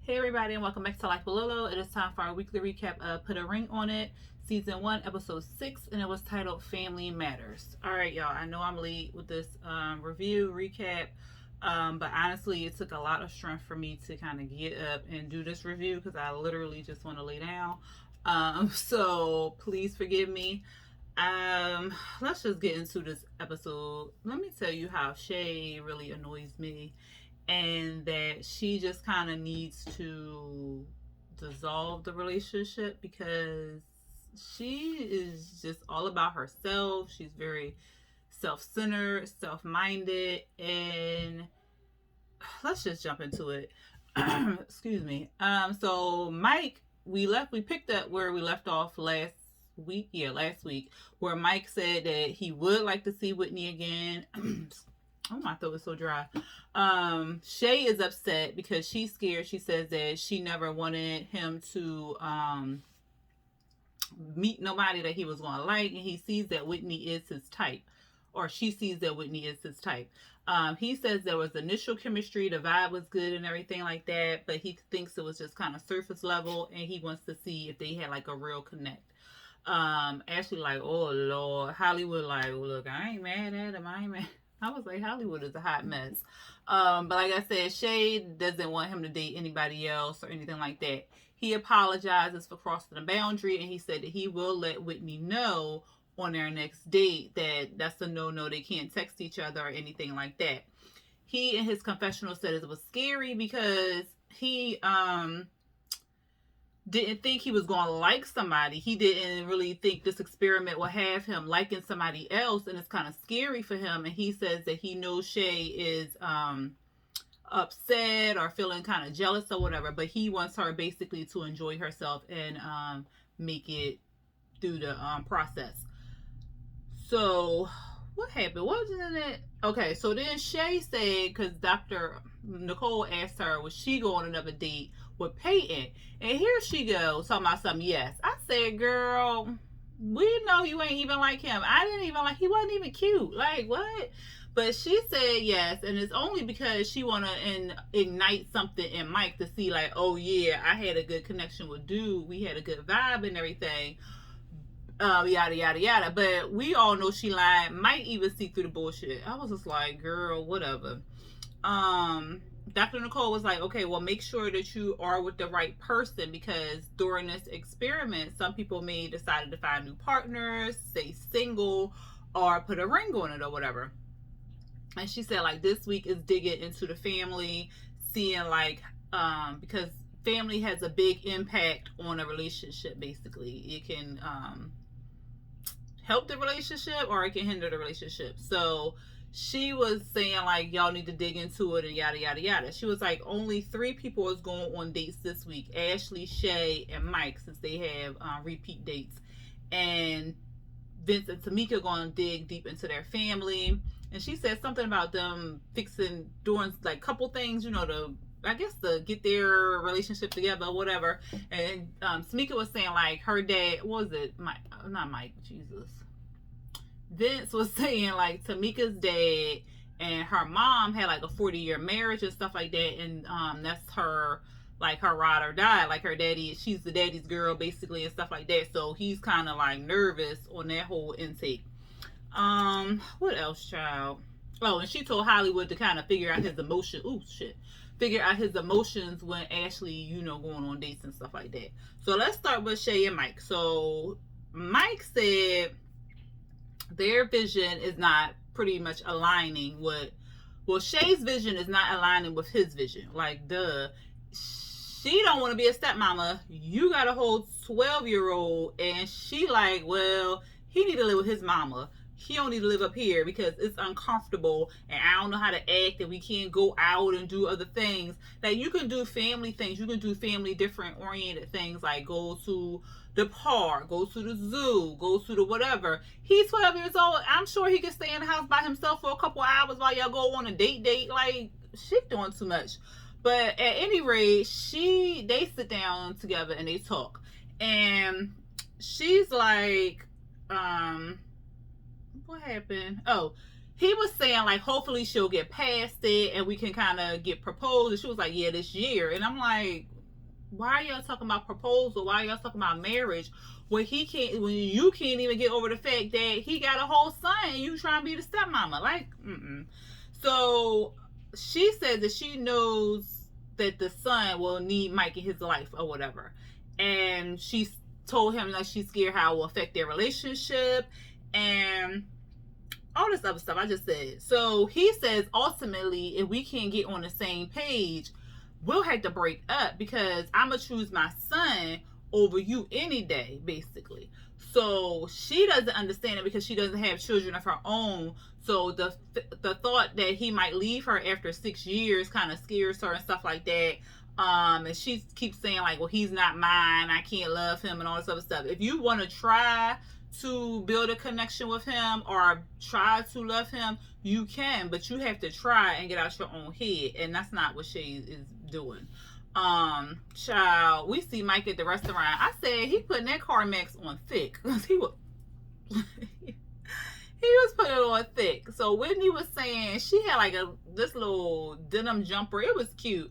Hey everybody, and welcome back to Life with Lolo. It is time for our weekly recap of Put a Ring on It, Season 1, Episode 6, and it was titled Family Matters. Alright, y'all, I know I'm late with this review, recap, but honestly, it took a lot of strength for me to kind of get up and do this review because I literally just want to lay down. So please forgive me. Let's just get into this episode. Let me tell you how Shea really annoys me and that she just kind of needs to dissolve the relationship because she is just all about herself. She's very self-centered, self-minded, and let's just jump into it. Excuse me. So Mike, we picked up where we left off last week. Yeah, last week, where Mike said that he would like to see Whitney again. Oh, my throat is so dry. Shea is upset because she's scared. She says that she never wanted him to meet nobody that he was going to like, and he sees that Whitney is his type, or she sees that Whitney is his type. He says there was initial chemistry, the vibe was good and everything like that, but he thinks it was just kind of surface level, and he wants to see if they had like a real connect. Ashley like, oh Lord, Hollywood like, look, I ain't mad at him. I ain't mad. I was like, Hollywood is a hot mess. But like I said, Shea doesn't want him to date anybody else or anything like that. He apologizes for crossing the boundary, and he said that he will let Whitney know on their next date that that's a no-no. They can't text each other or anything like that. He, in his confessional, said it was scary because he didn't think he was going to like somebody. He didn't really think this experiment would have him liking somebody else, and it's kind of scary for him. And he says that he knows Shea is upset or feeling kind of jealous or whatever, but he wants her basically to enjoy herself and make it through the process. So what happened? What was in it? Okay, so then Shea said, because Dr. Nicole asked her, was she going on another date with Peyton? And here she goes, talking about something. Yes. I said, girl, we know you ain't even like him. I didn't even like, he wasn't even cute. Like, what? But she said yes, and it's only because she want to ignite something in Mike to see, like, oh yeah, I had a good connection with dude. We had a good vibe and everything. Yada yada yada. But we all know she lied. Might even see through the bullshit. I was just like, girl, whatever. Dr. Nicole was like, okay, well, make sure that you are with the right person, because during this experiment, some people may decide to find new partners, stay single, or put a ring on it or whatever. And she said, like, this week is digging into the family, seeing like, because family has a big impact on a relationship. Basically, it can help the relationship or it can hinder the relationship. So she was saying, like, y'all need to dig into it and yada yada yada. She was like, only 3 people is going on dates this week: Ashley, Shea, and Mike, since they have repeat dates. And Vince and Tamika going to dig deep into their family. And she said something about them doing like couple things, to, I guess, to get their relationship together or whatever. And Tamika was saying, like, her dad, what was it? Not Mike, Jesus. Vince was saying, like, Tamika's dad and her mom had like a 40-year marriage and stuff like that. And that's her, like, her ride or die. Like, her daddy, she's the daddy's girl basically and stuff like that. So he's kind of like nervous on that whole intake. What else, child? Oh, and she told Hollywood to kind of figure out his emotion. Ooh, shit. Figure out his emotions when Ashley, going on dates and stuff like that. So let's start with Shea and Mike. So Mike said their vision is not pretty much aligning with, well, Shea's vision is not aligning with his vision. Like, duh. She don't want to be a stepmama. You got a whole 12-year-old, and she like, well, he need to live with his mama. He don't need to live up here because it's uncomfortable, and I don't know how to act, and we can't go out and do other things. Like, you can do family things. You can do family different oriented things, like go to the park, go to the zoo, go to the whatever. He's 12 years old. I'm sure he can stay in the house by himself for a couple hours while y'all go on a date. Like, she doing too much. But at any rate, they sit down together and they talk. And she's like, what happened? Oh, he was saying, like, hopefully she'll get past it and we can kind of get proposed. And she was like, yeah, this year. And I'm like, why are y'all talking about proposal? Why are y'all talking about marriage? When you can't even get over the fact that he got a whole son and you trying to be the stepmama. Like, mm-mm. So she said that she knows that the son will need Mike in his life or whatever. And she told him like she's scared how it will affect their relationship and all this other stuff I just said. So he says ultimately, if we can't get on the same page, we'll have to break up because I'm gonna choose my son over you any day, basically. So she doesn't understand it because she doesn't have children of her own. So the thought that he might leave her after 6 years kind of scares her and stuff like that. And she keeps saying like, well, he's not mine, I can't love him and all this other stuff. If you want to try to build a connection with him or try to love him, you can, but you have to try and get out your own head, and that's not what Shea is doing. Child, we see Mike at the restaurant. I said he putting that Carmex on thick. he was he was putting it on thick. So Whitney was saying she had like this little denim jumper. It was cute.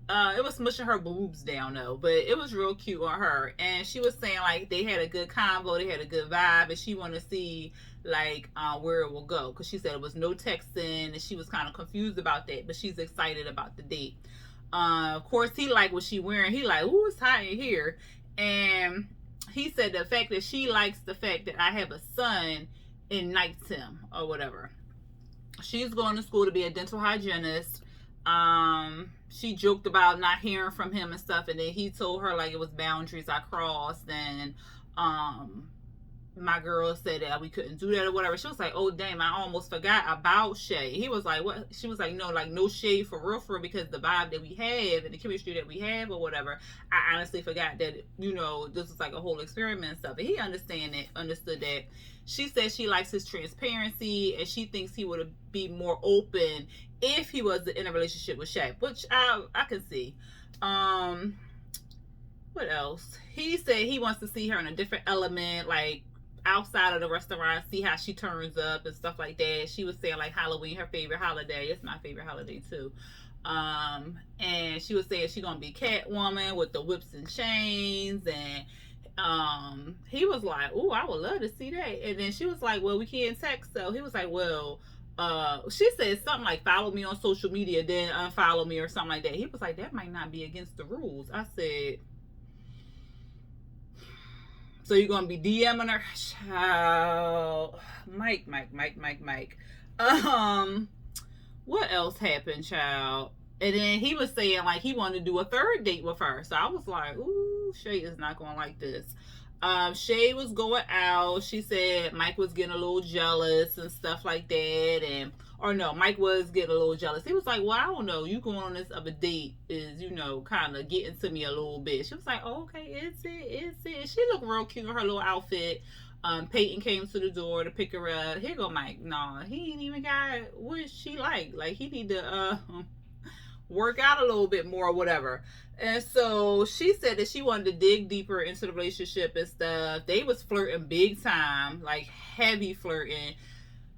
It was smushing her boobs down though, but it was real cute on her. And she was saying like they had a good convo, they had a good vibe, and she wanted to see like where it will go because she said it was no texting, and she was kind of confused about that, but she's excited about the date. Of course, he liked what she wearing. He like, ooh, it's hot in here, and he said the fact that she likes the fact that I have a son ignites him or whatever. She's going to school to be a dental hygienist. She joked about not hearing from him and stuff, and then he told her like it was boundaries I crossed, and my girl said that we couldn't do that or whatever. She was like, oh damn, I almost forgot about Shea. He was like, what? She was like, no shade for real, because the vibe that we have and the chemistry that we have or whatever. I honestly forgot that, this was like a whole experiment and stuff. And he understood that. She said she likes his transparency, and she thinks he would be more open if he was in a relationship with Shea, which I can see. What else? He said he wants to see her in a different element, like outside of the restaurant, see how she turns up and stuff like that. She was saying like Halloween, her favorite holiday. It's my favorite holiday too. And she was saying she's gonna be Catwoman with the whips and chains, and he was like, oh, I would love to see that. And then she was like, well, we can't text. So he was like, well, she said something like follow me on social media, then unfollow me or something like that. He was like, that might not be against the rules. I said, so you're gonna be DMing her? Child. Mike. What else happened, child? And then he was saying like he wanted to do a third date with her. So I was like, ooh, Shea is not gonna like this. Shea was going out. She said Mike was getting a little jealous and stuff like that, Mike was getting a little jealous. He was like, well, I don't know, you going on this other date is, kind of getting to me a little bit. She was like, oh, okay, is it? She looked real cute in her little outfit. Peyton came to the door to pick her up. Here go Mike. Nah, he ain't even got what she like. Like, he need to work out a little bit more or whatever. And so she said that she wanted to dig deeper into the relationship and stuff. They was flirting big time, like heavy flirting.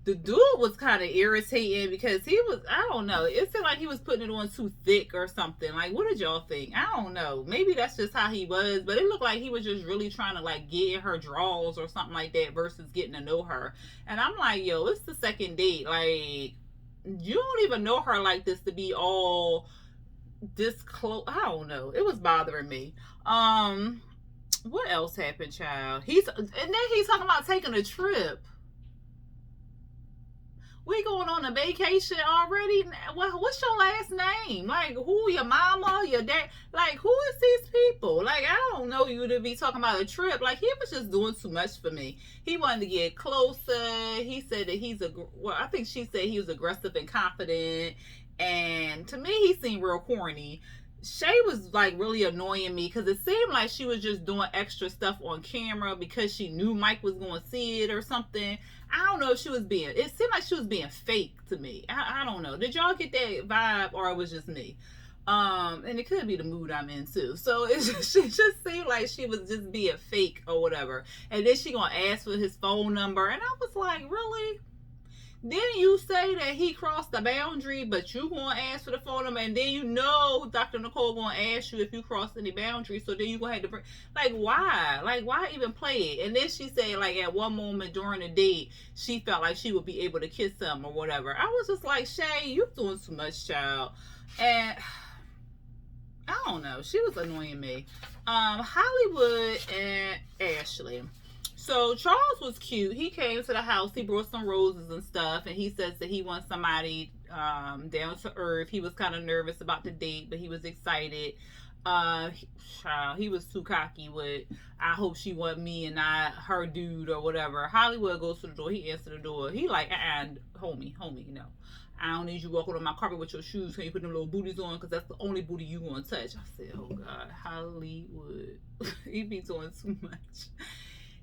The dude was kind of irritating because he was, I don't know, it seemed like he was putting it on too thick or something. Like, what did y'all think? I don't know. Maybe that's just how he was, but it looked like he was just really trying to like get in her draws or something like that versus getting to know her. And I'm like, yo, it's the second date. Like, you don't even know her like this to be all this close. I don't know. It was bothering me. What else happened, child? And then he's talking about taking a trip. We going on a vacation already? What's your last name? Like, who, your mama, your dad? Like, who is these people? Like, I don't know you to be talking about a trip. Like, he was just doing too much for me. He wanted to get closer. He said that I think she said he was aggressive and confident. And to me, he seemed real corny. Shea was like really annoying me because it seemed like she was just doing extra stuff on camera because she knew Mike was going to see it or something. I don't know if it seemed like she was being fake to me. I don't know. Did y'all get that vibe or it was just me? And it could be the mood I'm in too. So she just seemed like she was just being fake or whatever. And then she gonna ask for his phone number. And I was like, really? Then you say that he crossed the boundary, but you gonna ask for the phone number, and then you know Dr. Nicole gonna ask you if you crossed any boundaries. So then you gonna have to bring, like, why? Like, why even play it? And then she said, like, at one moment during the date, she felt like she would be able to kiss him or whatever. I was just like, Shea, you doing too much, child. And I don't know. She was annoying me. Hollywood and Ashley. So Charles was cute. He came to the house. He brought some roses and stuff, and he says that he wants somebody down to earth. He was kind of nervous about the date, but he was excited. He was too cocky with, I hope she want me and not her dude or whatever. Hollywood goes to the door. He answered the door. He like, homie, no. I don't need you walking on my carpet with your shoes. Can you put them little booties on? Because that's the only booty you gonna touch. I said, oh God, Hollywood. He be doing too much.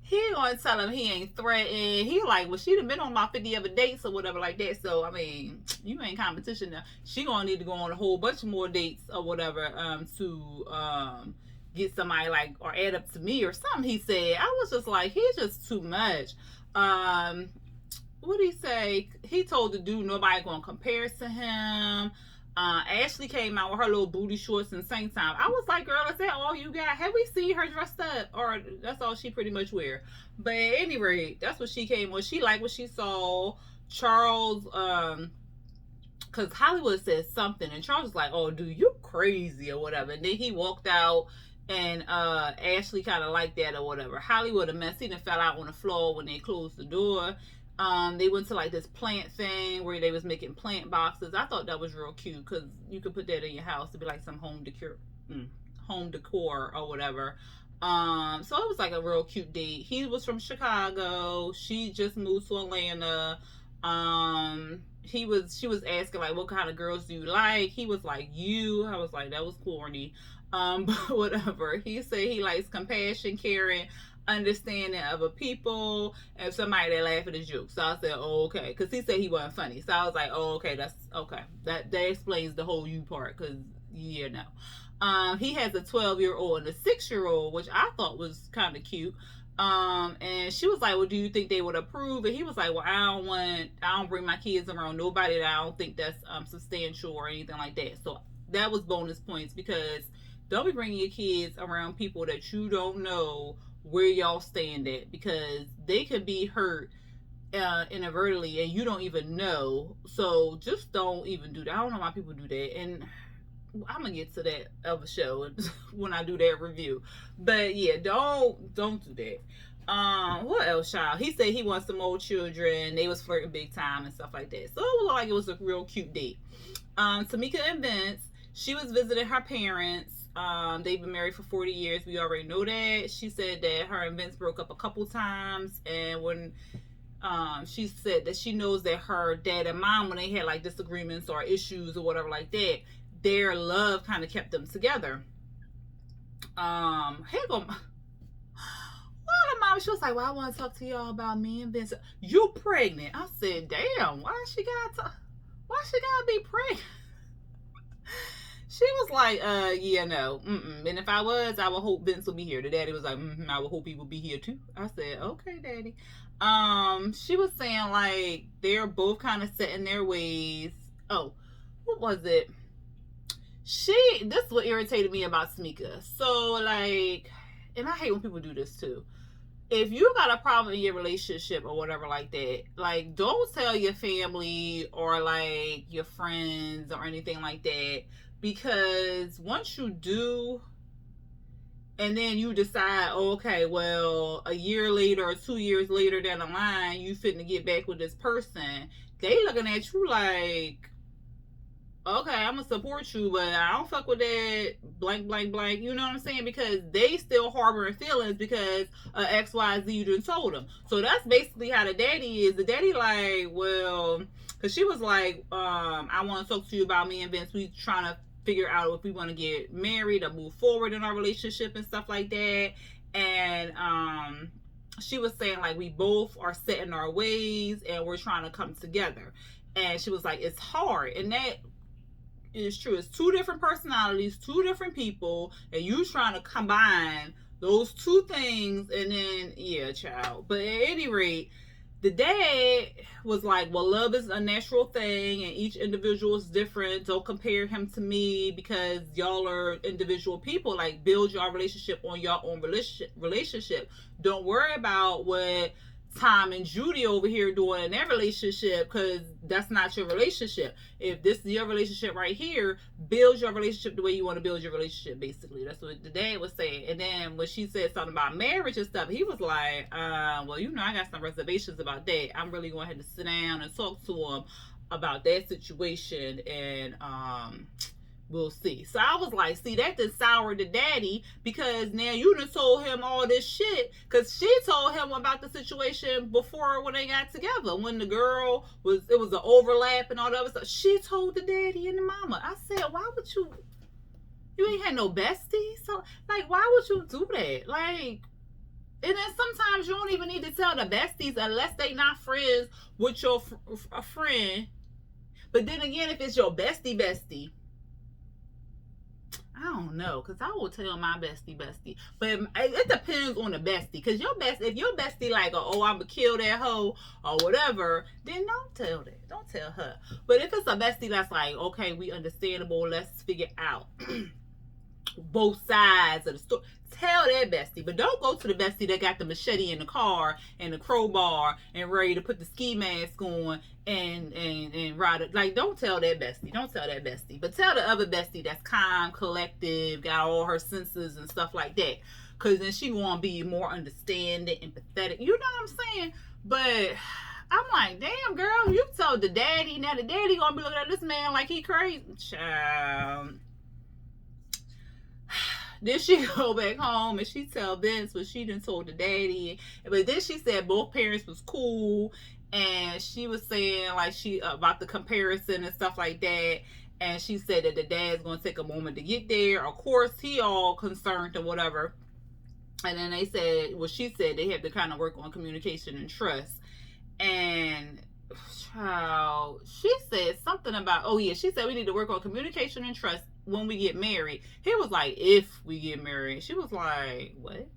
He gonna tell him he ain't threatened. He like, well, she done been on my 50 other dates or whatever like that. So, I mean, you ain't competition now. She gonna need to go on a whole bunch more dates or whatever to get somebody like, or add up to me or something, he said. I was just like, he's just too much. What did he say? He told the dude nobody gonna compare to him. Ashley came out with her little booty shorts and same time. I was like, girl, is that all you got? Have we seen her dressed up? Or that's all she pretty much wear. But at any rate, that's what she came with. She liked what she saw. Charles, because Hollywood said something, and Charles was like, oh, dude, you crazy or whatever. And then he walked out, and Ashley kind of liked that or whatever. Hollywood a mess. He done fell out on the floor when they closed the door. They went to like this plant thing where they was making plant boxes. I thought that was real cute because you could put that in your house to be like some home decor or whatever. So it was like a real cute date. He was from Chicago. She just moved to Atlanta. She was asking like, what kind of girls do you like? He was like, you. I was like, that was corny. But whatever. He said he likes compassion, caring, understanding other people, and somebody that laugh at his jokes. So I said, oh, okay, because he said he wasn't funny. So I was like, oh, okay, that's okay. That explains the whole you part, because yeah, no. He has a 12-year-old and a 6-year-old, which I thought was kind of cute. And she was like, well, do you think they would approve? And he was like, well, I don't bring my kids around nobody that I don't think that's substantial or anything like that. So that was bonus points, because don't be bringing your kids around people that you don't know where y'all stand at, because they could be hurt inadvertently and you don't even know. So just don't even do that. I don't know why people do that, and I'm gonna get to that other show when I do that review. But yeah, don't do that. What else, child? He said he wants some old children. They was flirting big time and stuff like that. So it looked like it was a real cute date. Tamika and Vince, she was visiting her parents. They've been married for 40 years. We already know that. She said that her and Vince broke up a couple times, and when she said that she knows that her dad and mom, when they had like disagreements or issues or whatever like that, their love kind of kept them together. Here go well, the mom, she was like, well, I want to talk to y'all about me and Vince. You pregnant? I said, damn, why she gotta be pregnant? She was like, yeah, no. And if I was, I would hope Vince would be here. The daddy was like, I would hope he would be here too. I said, okay, daddy. She was saying like they're both kind of set in their ways. Oh, what was it? This is what irritated me about Tamika. So like, and I hate when people do this too. If you got a problem in your relationship or whatever like that, like, don't tell your family or like your friends or anything like that. Because once you do, and then you decide, oh, okay, well, a year later or 2 years later down the line, you fitting get back with this person, they looking at you like, okay, I'm gonna support you, but I don't fuck with that blank, blank, blank. You know what I'm saying? Because they still harboring feelings because XYZ you done told them. So that's basically how the daddy is. The daddy like, well, because she was like, I want to talk to you about me and Vince. We trying to figure out if we want to get married or move forward in our relationship and stuff like that. And she was saying like we both are set in our ways and we're trying to come together. And she was like, it's hard. And that is true. It's two different personalities, two different people, and you trying to combine those two things. And then, yeah, child. But at any rate, the dad was like, well, love is a natural thing and each individual is different. Don't compare him to me because y'all are individual people. Like, build your relationship on your own relationship. Don't worry about what Tom and Judy over here doing in their relationship, because that's not your relationship. If this is your relationship right here, build your relationship the way you want to build your relationship. Basically, that's what the dad was saying. And then when she said something about marriage and stuff, he was like, well, you know, I got some reservations about that. I'm really going to have to sit down and talk to him about that situation, and we'll see. So I was like, see, that just soured the daddy, because now you done told him all this shit, because she told him about the situation before when they got together, when the girl was, it was an overlap and all that other stuff. She told the daddy and the mama. I said, why would you ain't had no bestie? So, like, why would you do that? Like, and then sometimes you don't even need to tell the besties unless they not friends with your a friend. But then again, if it's your bestie, I don't know, because I will tell my bestie. But it depends on the bestie. Because if your bestie like, oh, I'm going to kill that hoe or whatever, then don't tell that. Don't tell her. But if it's a bestie that's like, okay, we understandable, let's figure out both sides of the story, tell that bestie. But don't go to the bestie that got the machete in the car and the crowbar and ready to put the ski mask on and ride it. Like, don't tell that bestie. Don't tell that bestie. But tell the other bestie that's calm, collective, got all her senses and stuff like that. Because then she gonna be more understanding, empathetic. You know what I'm saying? But I'm like, damn, girl, you told the daddy. Now the daddy gonna be looking at this man like he crazy. Child. Then she go back home and she tell Vince what she done told the daddy. But then she said both parents was cool, and she was saying like she about the comparison and stuff like that. And she said that the dad's gonna take a moment to get there. Of course, he all concerned and whatever. And then they said, well, she said they have to kind of work on communication and trust. And child, she said something about, oh yeah, she said we need to work on communication and trust when we get married. He was like, if we get married. She was like, what?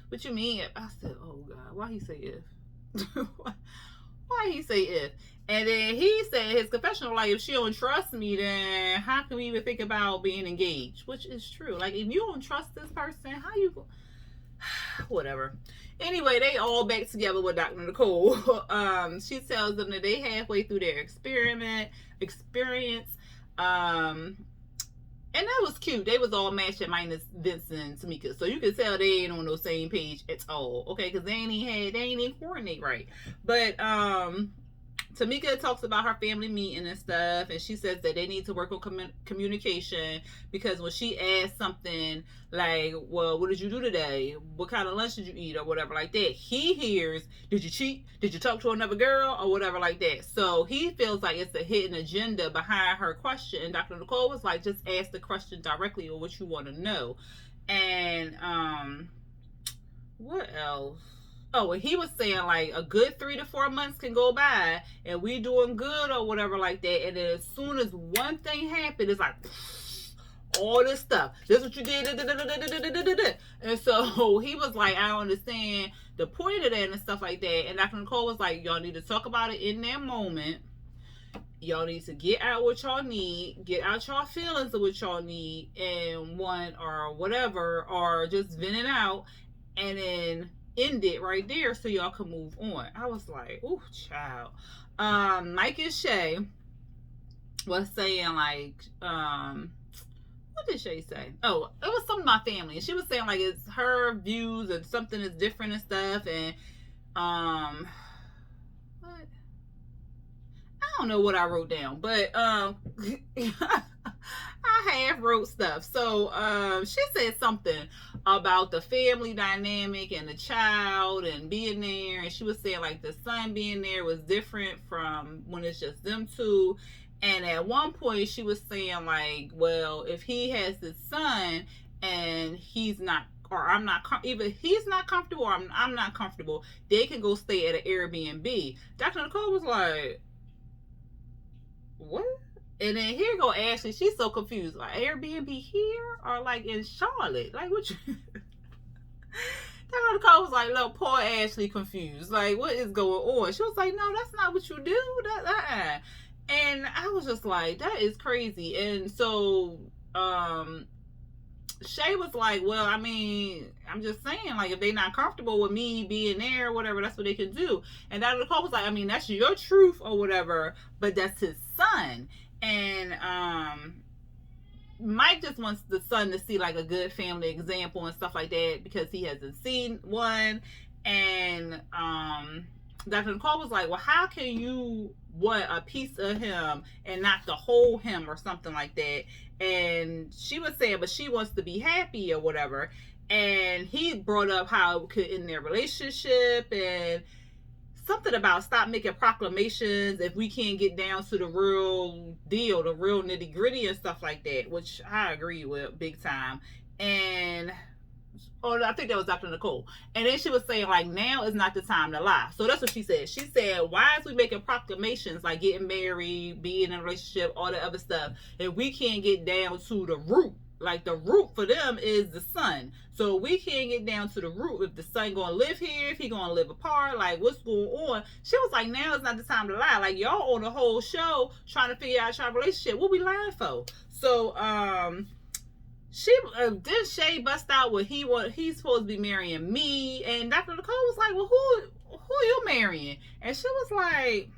What you mean? I said, oh God, why he say if? Why he say if? And then he said his confessional, like, if she don't trust me, then how can we even think about being engaged? Which is true. Like, if you don't trust this person, how you go? Whatever. Anyway, they all back together with Dr. Nicole. She tells them that they halfway through their experience. And that was cute. They was all matching minus Vince and Tamika. So you can tell they ain't on the same page at all. Okay, because they ain't even coordinate right. But Tamika talks about her family meeting and stuff, and she says that they need to work on communication, because when she asks something like, well, what did you do today? What kind of lunch did you eat? Or whatever like that, he hears, did you cheat? Did you talk to another girl? Or whatever like that. So he feels like it's a hidden agenda behind her question. And Dr. Nicole was like, just ask the question directly or what you want to know. And what else? Oh, and he was saying like a good 3 to 4 months can go by and we doing good or whatever like that. And then as soon as one thing happened, it's like all this stuff. This is what you did. And so he was like, I don't understand the point of that and stuff like that. And Dr. Nicole was like, y'all need to talk about it in that moment. Y'all need to get out what y'all need, get out y'all feelings of what y'all need and want or whatever, or just vent it out and then end it right there so y'all can move on. I was like, ooh, child. Mike and Shea was saying like, what did Shea say? Oh, it was something about family. And she was saying like it's her views and something is different and stuff. And what? I don't know what I wrote down, but I half wrote stuff. So she said something about the family dynamic and the child and being there, and she was saying like the son being there was different from when it's just them two. And at one point she was saying like, well, if he has his son and he's not, or I'm not, either he's not comfortable or I'm not comfortable, they can go stay at an Airbnb. Dr. Nicole was like, what? And then here go Ashley. She's so confused. Like, Airbnb here or like in Charlotte? Like, what you... Dr. Nicole was like, look, poor Ashley confused. Like, what is going on? She was like, no, that's not what you do. And I was just like, that is crazy. And so Shea was like, well, I mean, I'm just saying, like, if they're not comfortable with me being there or whatever, that's what they can do. And Dr. Nicole was like, I mean, that's your truth or whatever, but that's his son. And Mike just wants the son to see like a good family example and stuff like that because he hasn't seen one. And Dr. Nicole was like, well, how can you want a piece of him and not the whole him or something like that? And she was saying, but she wants to be happy or whatever. And he brought up how it could in their relationship and something about stop making proclamations if we can't get down to the real deal, the real nitty gritty and stuff like that, which I agree with big time. And I think that was Dr. Nicole. And then she was saying, like, now is not the time to lie. So that's what she said. She said, why is we making proclamations like getting married, being in a relationship, all the other stuff, if we can't get down to the root? Like, the root for them is the son. So we can't get down to the root if the son gonna live here, if he gonna live apart, like what's going on. She was like, now is not the time to lie. Like, y'all on the whole show trying to figure out your relationship. What we lying for? So she then Shea bust out what he's supposed to be marrying me, and Dr. Nicole was like, well, who you marrying? And she was like,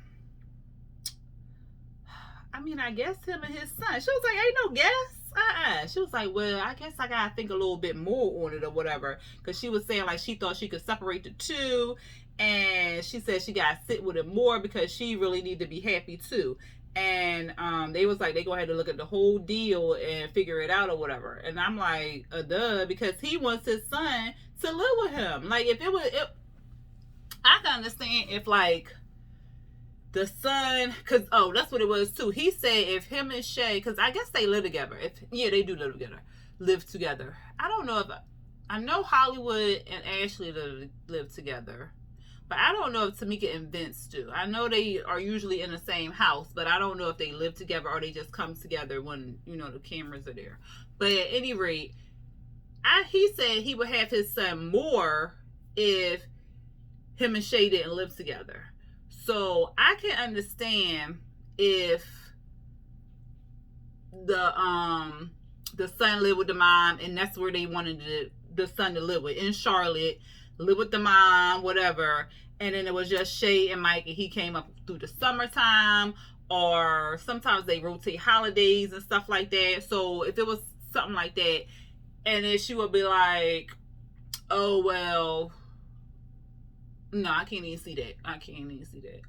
I mean, I guess him and his son. She was like, ain't no guess. She was like, well, I guess I gotta think a little bit more on it or whatever, because she was saying like she thought she could separate the two, and she said she gotta sit with it more because she really need to be happy too. And they was like, they go ahead and look at the whole deal and figure it out or whatever. And I'm like, duh, because he wants his son to live with him. Like, if I can understand if like the son, because that's what it was too. He said if him and Shea, because I guess they live together. They do live together. I don't know if I know Hollywood and Ashley live together, but I don't know if Tamika and Vince do. I know they are usually in the same house, but I don't know if they live together or they just come together when the cameras are there. But at any rate, he said he would have his son more if him and Shea didn't live together. So I can understand if the son lived with the mom and that's where they wanted the son to live with, in Charlotte, live with the mom, whatever. And then it was just Shea and Mike, and he came up through the summertime, or sometimes they rotate holidays and stuff like that. So if it was something like that, and then she would be like, oh, well, no, I can't even see that.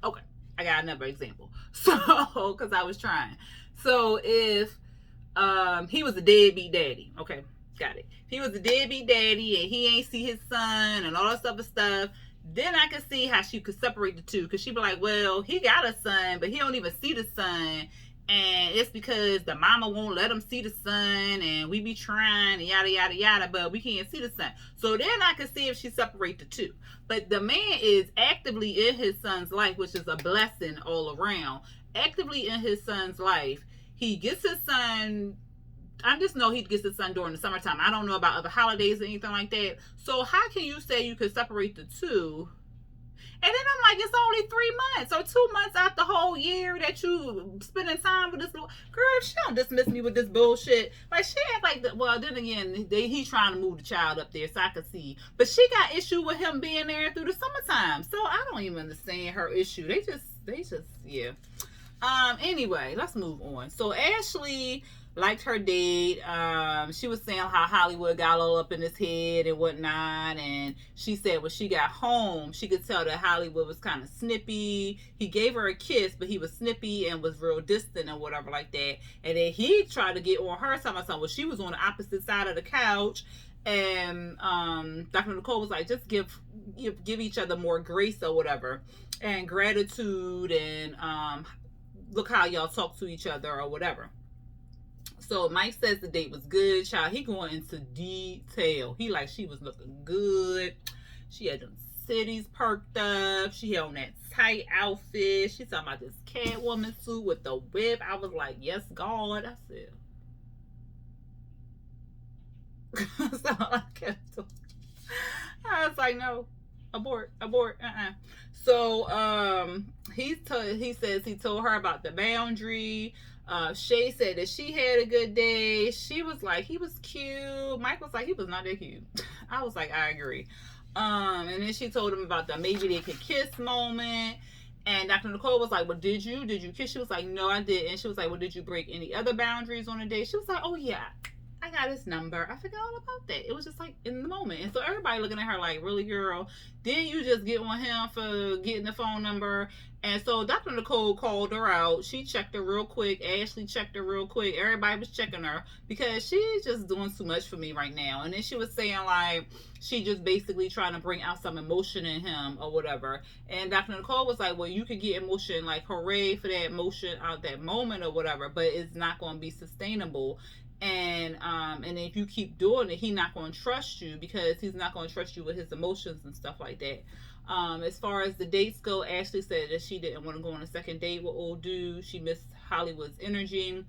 Okay, I got another example. So, because I was trying. So, if he was a deadbeat daddy, okay, got it. If he was a deadbeat daddy and he ain't see his son and all that other stuff, then I could see how she could separate the two. Because she'd be like, well, he got a son, but he don't even see the son. And it's because the mama won't let him see the son, and we be trying, and yada, yada, yada, but we can't see the son. So then I could see if she separate the two. But the man is actively in his son's life, which is a blessing all around. Actively in his son's life. He gets his son, I just know he gets his son during the summertime. I don't know about other holidays or anything like that. So how can you say you could separate the two? And then I'm like, it's only 3 months or 2 months out the whole year that you spending time with this little girl. She don't dismiss me with this bullshit. Like, she act like that. Well, then again, he's trying to move the child up there, so I could see. But she got issue with him being there through the summertime. So I don't even understand her issue. They just, yeah. Anyway, let's move on. So Ashley liked her date. She was saying how Hollywood got all up in his head and whatnot, and she said when she got home, she could tell that Hollywood was kind of snippy. He gave her a kiss, but he was snippy and was real distant and whatever like that. And then he tried to get on her side. Well, she was on the opposite side of the couch, and Dr. Nicole was like, just give each other more grace or whatever, and gratitude, and look how y'all talk to each other or whatever. So Mike says the date was good, child. He going into detail. He like, she was looking good. She had them titties perked up. She had on that tight outfit. She talking about this Catwoman suit with the whip. I was like, yes, God. I said. So I was like, no, abort, abort, So he says he told her about the boundary. Shea said that she had a good day. She was like, he was cute. Mike was like, he was not that cute. I was like, I agree. And then she told him about the maybe they could kiss moment. And Dr. Nicole was like, well, did you kiss? She was like, no, I didn't. She was like, well, did you break any other boundaries on the day? She was like, oh yeah, I got his number. I forgot all about that. It was just like in the moment. And so everybody looking at her like, really, girl? Didn't you just get on him for getting the phone number? And so Dr. Nicole called her out. She checked her real quick. Ashley checked her real quick. Everybody was checking her because she's just doing too much for me right now. And then she was saying like, she just basically trying to bring out some emotion in him or whatever. And Dr. Nicole was like, well, you could get emotion, like hooray for that emotion out that moment or whatever, but it's not going to be sustainable. And if you keep doing it, he's not going to trust you because he's not going to trust you with his emotions and stuff like that. As far as the dates go, Ashley said that she didn't want to go on a second date with old dude. She missed Hollywood's energy.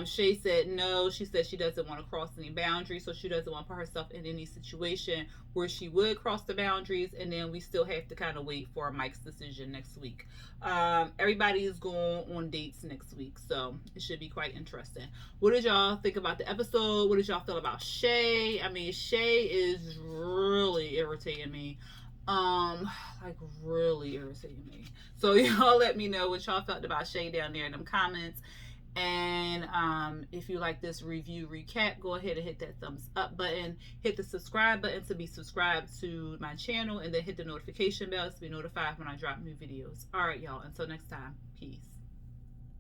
Shea said no. She said she doesn't want to cross any boundaries, so she doesn't want to put herself in any situation where she would cross the boundaries. And then we still have to kind of wait for Mike's decision next week. Everybody is going on dates next week, so it should be quite interesting. What did y'all think about the episode? What did y'all feel about Shea? I mean, Shea is really irritating me. Like really irritating me. So y'all let me know what y'all felt about Shea down there in them comments. And if you like this review recap, go ahead and hit that thumbs up button. Hit the subscribe button to be subscribed to my channel, and then hit the notification bell to be notified when I drop new videos. All right, y'all. Until next time, peace.